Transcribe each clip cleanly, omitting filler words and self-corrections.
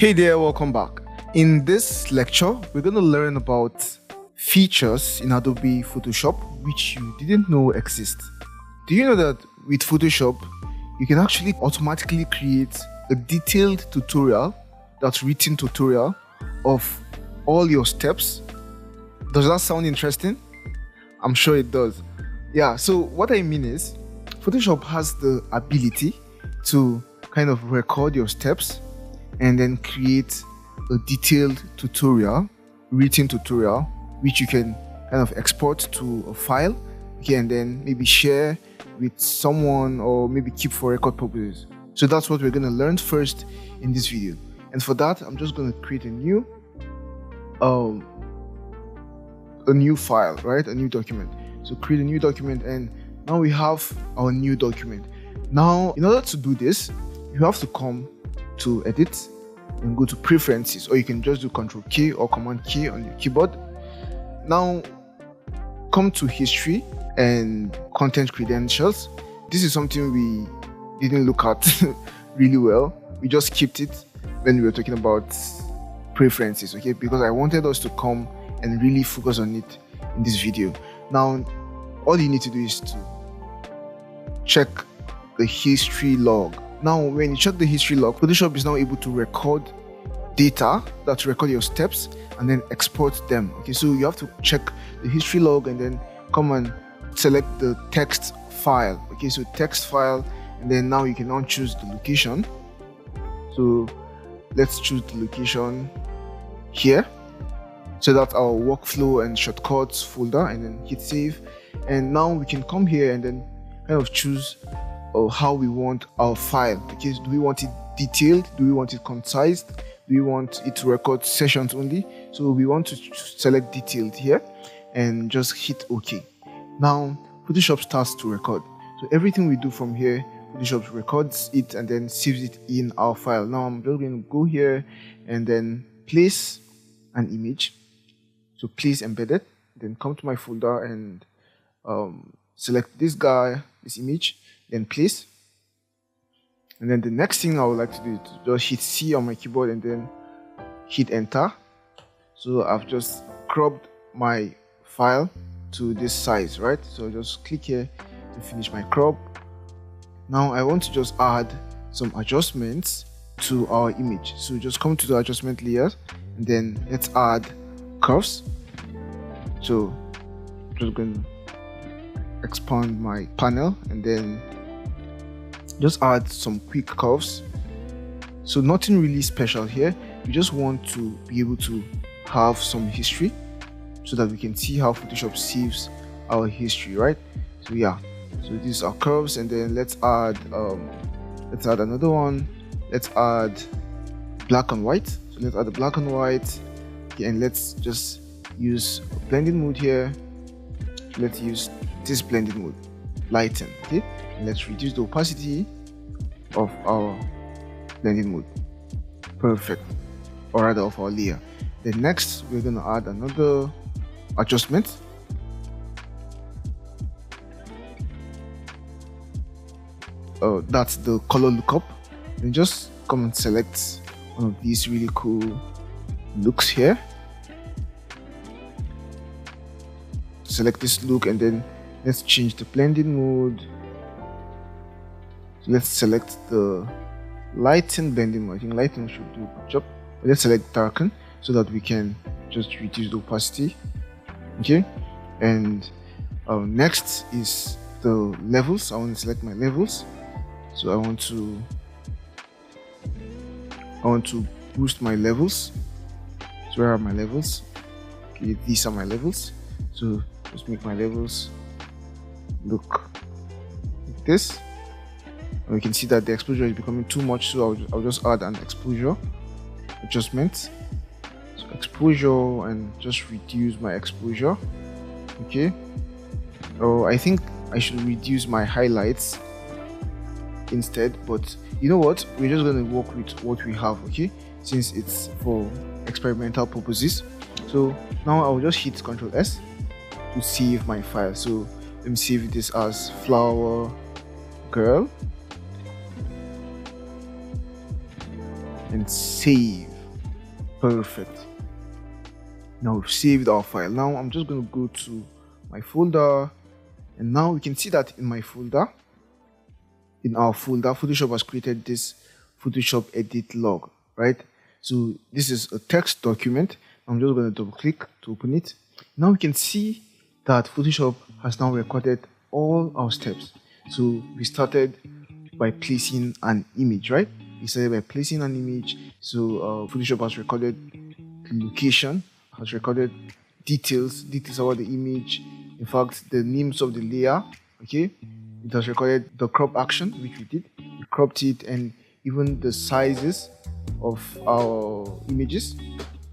Hey there, welcome back. In this lecture, we're going to learn about features in Adobe Photoshop which you didn't know exist. Do you know that with Photoshop, you can actually automatically create a detailed tutorial, that's written tutorial, of all your steps? Does that sound interesting? I'm sure it does. Yeah, so what I mean is, Photoshop has the ability to kind of record your steps and then create a detailed tutorial, written tutorial, which you can kind of export to a file, okay, and then maybe share with someone or maybe keep for record purposes. So that's what we're going to learn first in this video. And for that, I'm just going to create a new file, right? A new document. So create a new document, and now we have our new document. Now, in order to do this, you have to come to edit and go to preferences, or you can just do Ctrl key or Command key on your keyboard. Now come to history and content credentials. This is something we didn't look at really well. We just skipped it when we were talking about preferences, okay, because I wanted us to come and really focus on it in this video. Now all you need to do is to check the history log. Now, when you check the history log, Photoshop is now able to record data, that's record your steps, and then export them. Okay, so you have to check the history log and then come and select the text file. Okay, so text file, and then now you can now choose the location. So let's choose the location here. So that's our workflow and shortcuts folder, and then hit save. And now we can come here and then kind of choose how we want our file. Okay, do we want it detailed? Do we want it concise? Do we want it to record sessions only? So we want to select detailed here and just hit OK. Now Photoshop starts to record. So everything we do from here, Photoshop records it and then saves it in our file. Now I'm just going to go here and then place an image. So place embedded, then come to my folder and select this guy, this image, then place. And then the next thing I would like to do is to just hit C on my keyboard and then hit enter. So I've just cropped my file to this size, right? So just click here to finish my crop. Now I want to just add some adjustments to our image. So just come to the adjustment layer and then let's add curves. So I'm just going to expand my panel and then just add some quick curves. So nothing really special here. We just want to be able to have some history so that we can see how Photoshop saves our history, right? So yeah, so these are curves, and then let's add another one. Let's add black and white. So let's add the black and white, okay, and let's just use blending mode here. Let's use this blending mode, lighten, okay, and let's reduce the opacity of our blending mode. Perfect. Or rather of our layer. Then next we're going to add another adjustment. That's the color lookup. And just come and select one of these really cool looks here. Select this look and then let's change the blending mode. So let's select the lighten blending mode. I think lighten should do a good job. Let's select darken so that we can just reduce the opacity. Okay, and next is the levels. I want to select my levels. So I want to boost my levels. So where are my levels? Okay, these are my levels. So just make my levels look like this. And we can see that the exposure is becoming too much, so I'll just add an exposure adjustment. So exposure, and just reduce my exposure. Okay. Oh, I think I should reduce my highlights instead, but you know what? We're just going to work with what we have, okay? Since it's for experimental purposes. So now I'll just hit Ctrl S to save my file. So let me save this as flower girl and save. Perfect. Now we've saved our file. Now I'm just going to go to my folder, and now we can see that in my folder, in our folder, Photoshop has created this Photoshop edit log, right? So this is a text document. I'm just going to double click to open it. Now we can see that Photoshop has now recorded all our steps. So we started by placing an image, right? We started by placing an image. So Photoshop has recorded the location, has recorded details about the image. In fact, the names of the layer, okay? It has recorded the crop action, which we did. We cropped it, and even the sizes of our images,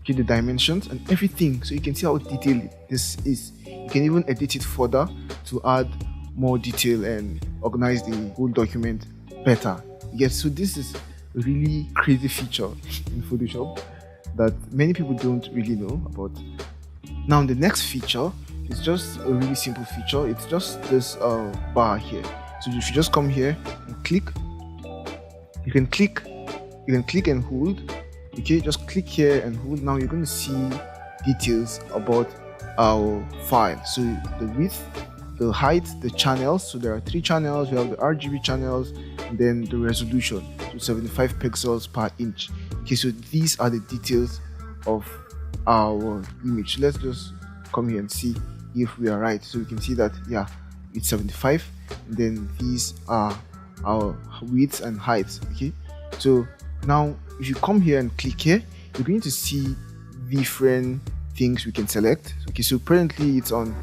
okay, the dimensions and everything. So you can see how detailed this is. You can even edit it further to add more detail and organize the whole document better. Yes, so this is a really crazy feature in Photoshop that many people don't really know about. Now the next feature is just a really simple feature. It's just this bar here. So if you just come here and click, you can click and hold. Okay, just click here and hold. Now you're going to see details about our file. So the width, the height, the channels. So there are 3 channels. We have the RGB channels, and then the resolution, so 75 pixels per inch. Okay, so these are the details of our image. So let's just come here and see if we are right. So we can see that, yeah, it's 75, and then these are our width and height. Okay, so now if you come here and click here, you're going to see different things we can select. Okay, so presently it's on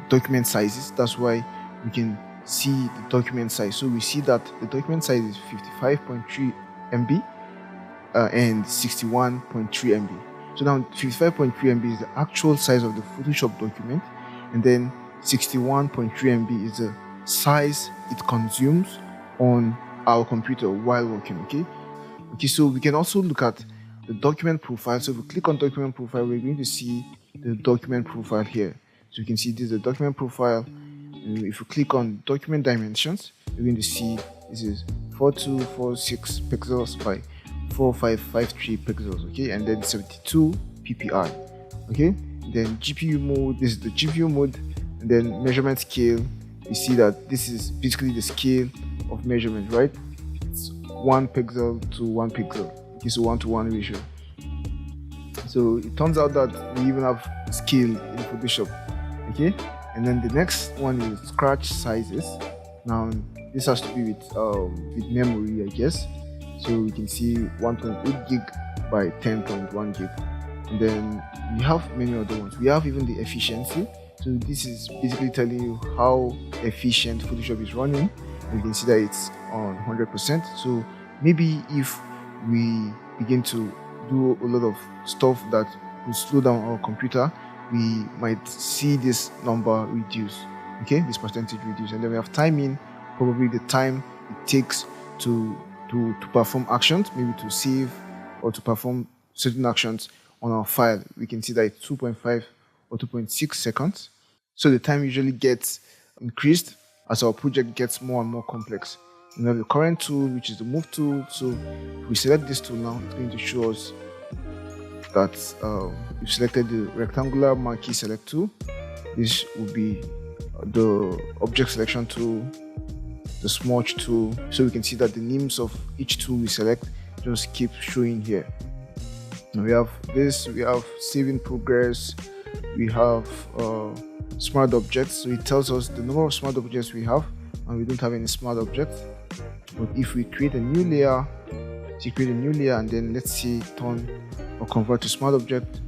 document sizes. That's why we can see the document size. So we see that the document size is 55.3 MB and 61.3 MB. So now 55.3 MB is the actual size of the Photoshop document, and then 61.3 MB is the size it consumes on our computer while working. Okay, so we can also look at the document profile. So if we click on document profile, we're going to see the document profile here. So you can see this is the document profile, and if you click on document dimensions, you're going to see this is 4246 pixels by 4553 pixels. Okay, and then 72 ppi. Okay, then GPU mode, this is the GPU mode, and then measurement scale. You see that this is basically the scale of measurement, right? It's 1 pixel to 1 pixel. Okay, so 1:1 ratio. So it turns out that we even have scale in Photoshop. Okay, and then the next one is scratch sizes. Now this has to be with memory, I guess. So we can see 1.8 gig by 10.1 gig, and then we have many other ones. We have even the efficiency. So this is basically telling you how efficient Photoshop is running. And you can see that it's on 100%. So maybe if we begin to do a lot of stuff that will slow down our computer, we might see this number reduce. Okay, this percentage reduce, and then we have timing, probably the time it takes to perform actions, maybe to save or to perform certain actions on our file. We can see that it's 2.5 or 2.6 seconds. So the time usually gets increased as our project gets more and more complex. We have the current tool, which is the move tool. So if we select this tool now, it's going to show us that we've selected the rectangular marquee select tool. This will be the object selection tool, the smudge tool. So we can see that the names of each tool we select just keep showing here. Now we have this, we have saving progress, we have smart objects. So it tells us the number of smart objects we have, and we don't have any smart objects. But if we create a new layer, and then let's say turn or convert to smart object,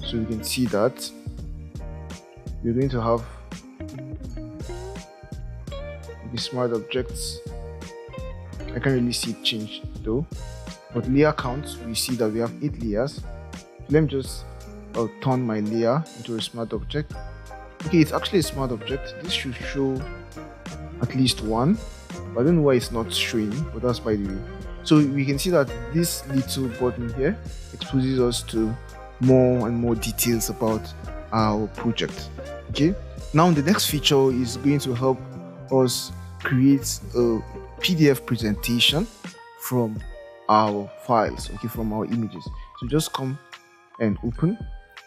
so we can see that we're going to have the smart objects. I can't really see it change though, but layer count, we see that we have 8 layers. Let me just turn my layer into a smart object. Okay, it's actually a smart object. This should show at least 1, but I don't know why it's not showing, but that's by the way. So we can see that this little button here exposes us to more and more details about our project. Okay, now the next feature is going to help us create a PDF presentation from our files, okay, from our images. So just come and open,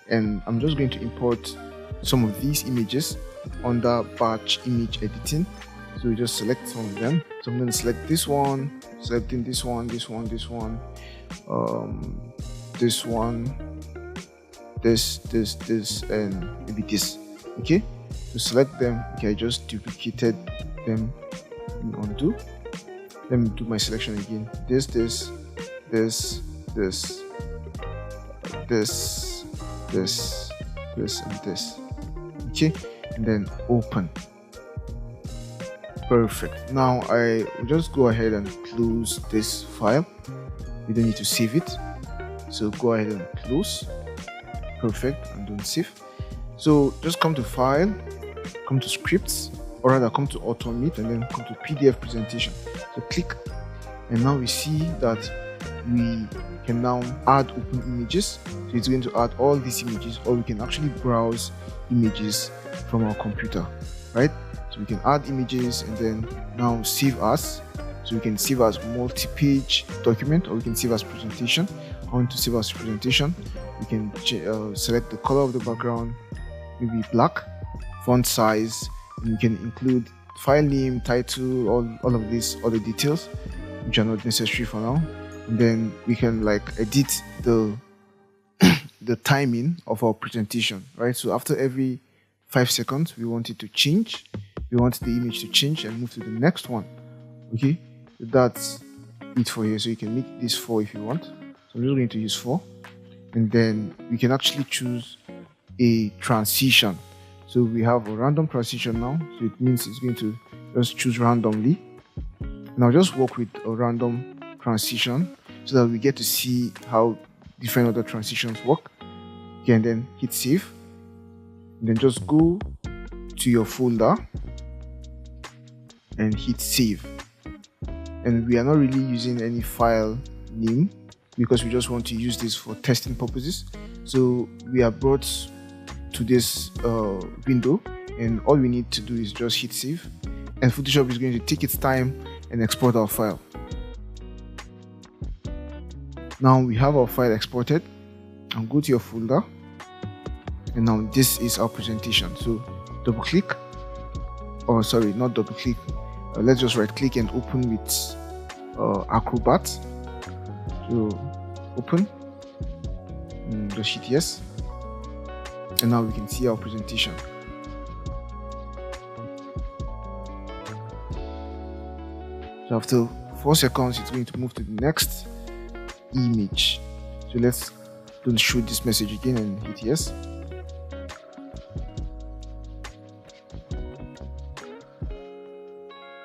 and I'm just going to import some of these images under batch image editing. So we just select some of them. So I'm going to select this one, selecting this one, this one, this one, this one, this, and maybe this. Okay, to select them, okay, I just duplicated them. Undo. Let me do my selection again. This, and this. Okay, and then open. Perfect. Now I will just go ahead and close this file. You don't need to save it. So go ahead and close. Perfect, and don't save. So just come to File, come to Scripts, or rather come to Automate, and then come to PDF Presentation. So click, and now we see that we can now add open images. So it's going to add all these images, or we can actually browse images from our computer, right? So we can add images and then now save as. So we can save as multi-page document, or we can save as presentation. I want to save as presentation. We can select the color of the background, maybe black, font size, and we can include file name, title, all of these other details which are not necessary for now. And then we can like edit the the timing of our presentation, right? So after every 5 seconds, we want it to change. We want the image to change and move to the next one. Okay, so that's it for here. So you can make this 4 if you want. So I'm just going to use 4, and then we can actually choose a transition. So we have a random transition now. So it means it's going to just choose randomly. And I'll just work with a random transition so that we get to see how different other transitions work. Okay, and then hit save. And then just go to your folder and hit save. And we are not really using any file name because we just want to use this for testing purposes. So we are brought to this window, and all we need to do is just hit save, and Photoshop is going to take its time and export our file. Now we have our file exported, and go to your folder, and now this is our presentation. So double click, or sorry, not double click, let's just right click and open with Acrobat. So open, and just hit yes, and now we can see our presentation. So after 4 seconds, it's going to move to the next image. So let's don't show this message again and hit yes.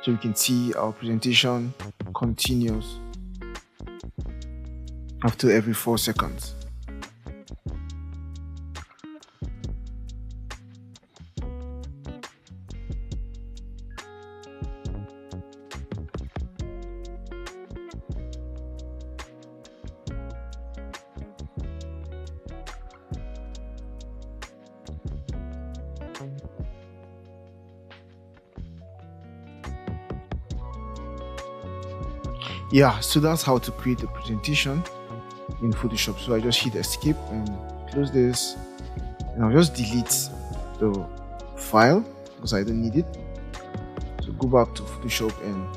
So we can see our presentation continues after every 4 seconds. Yeah, so that's how to create a presentation in Photoshop. So I just hit escape and close this, and I'll just delete the file because I don't need it. So go back to Photoshop, and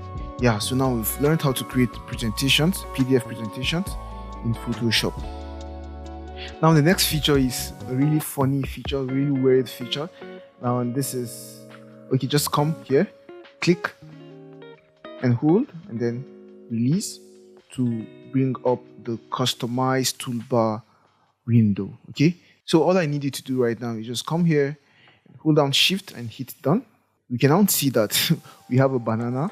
yeah, so now we've learned how to create presentations, PDF presentations in Photoshop. Now the next feature is a really funny feature, really weird feature. Now, and this is okay, just come here, click and hold, and then release to bring up the customize toolbar window. Okay, so all I need you to do right now is just come here, hold down shift and hit done. We can now see that we have a banana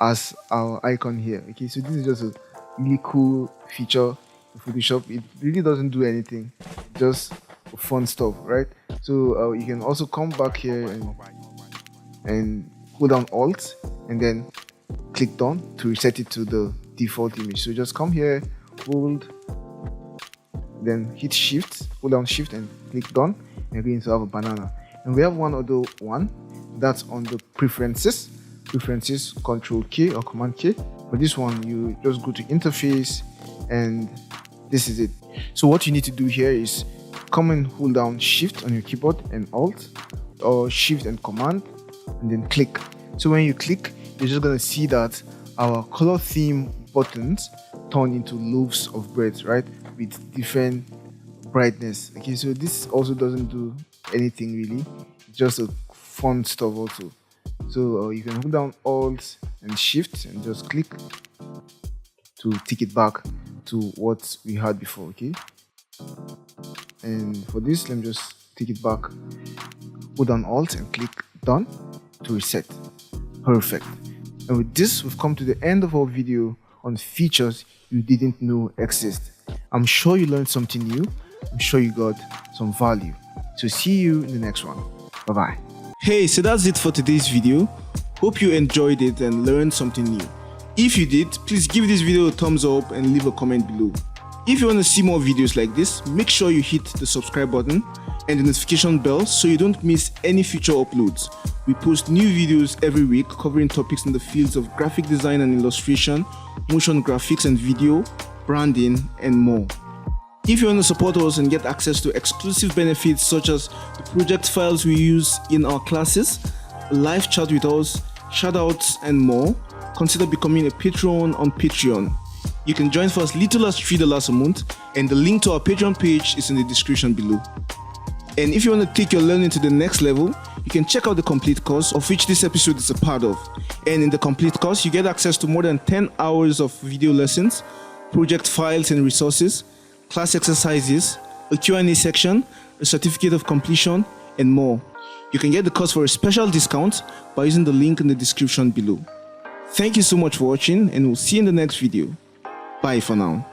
as our icon here. Okay, so this is just a really cool feature in Photoshop. It really doesn't do anything, just fun stuff, right? So you can also come back here and hold down alt and then click done to reset it to the default image. So just come here, hold, then hit shift, hold down shift and click done, and you're going to have a banana. And we have one other one that's on the preferences. preferences, Control K or Command K. For this one, you just go to interface, and this is it. So what you need to do here is come and hold down Shift on your keyboard and Alt, or Shift and Command, and then click. So when you click, you're just gonna see that our color theme buttons turn into loaves of bread, right, with different brightness. Okay, so this also doesn't do anything really, it's just a fun stuff also. So you can hold down Alt and Shift and just click to take it back to what we had before. Okay, and for this, let me just take it back, hold down Alt and click done to reset. Perfect. And with this, we've come to the end of our video on features you didn't know exist. I'm sure you learned something new. I'm sure you got some value. So see you in the next one. Bye bye. Hey, so that's it for today's video. Hope you enjoyed it and learned something new. If you did, please give this video a thumbs up and leave a comment below. If you want to see more videos like this, make sure you hit the subscribe button and the notification bell so you don't miss any future uploads. We post new videos every week covering topics in the fields of graphic design and illustration, motion graphics and video, branding, and more. If you want to support us and get access to exclusive benefits such as the project files we use in our classes, a live chat with us, shoutouts, and more, consider becoming a patron on Patreon. You can join for as little as $3 a month, and the link to our Patreon page is in the description below. And if you want to take your learning to the next level, you can check out the complete course, of which this episode is a part of. And in the complete course, you get access to more than 10 hours of video lessons, project files and resources, class exercises, a Q&A section, a certificate of completion, and more. You can get the course for a special discount by using the link in the description below. Thank you so much for watching, and we'll see you in the next video. Bye for now.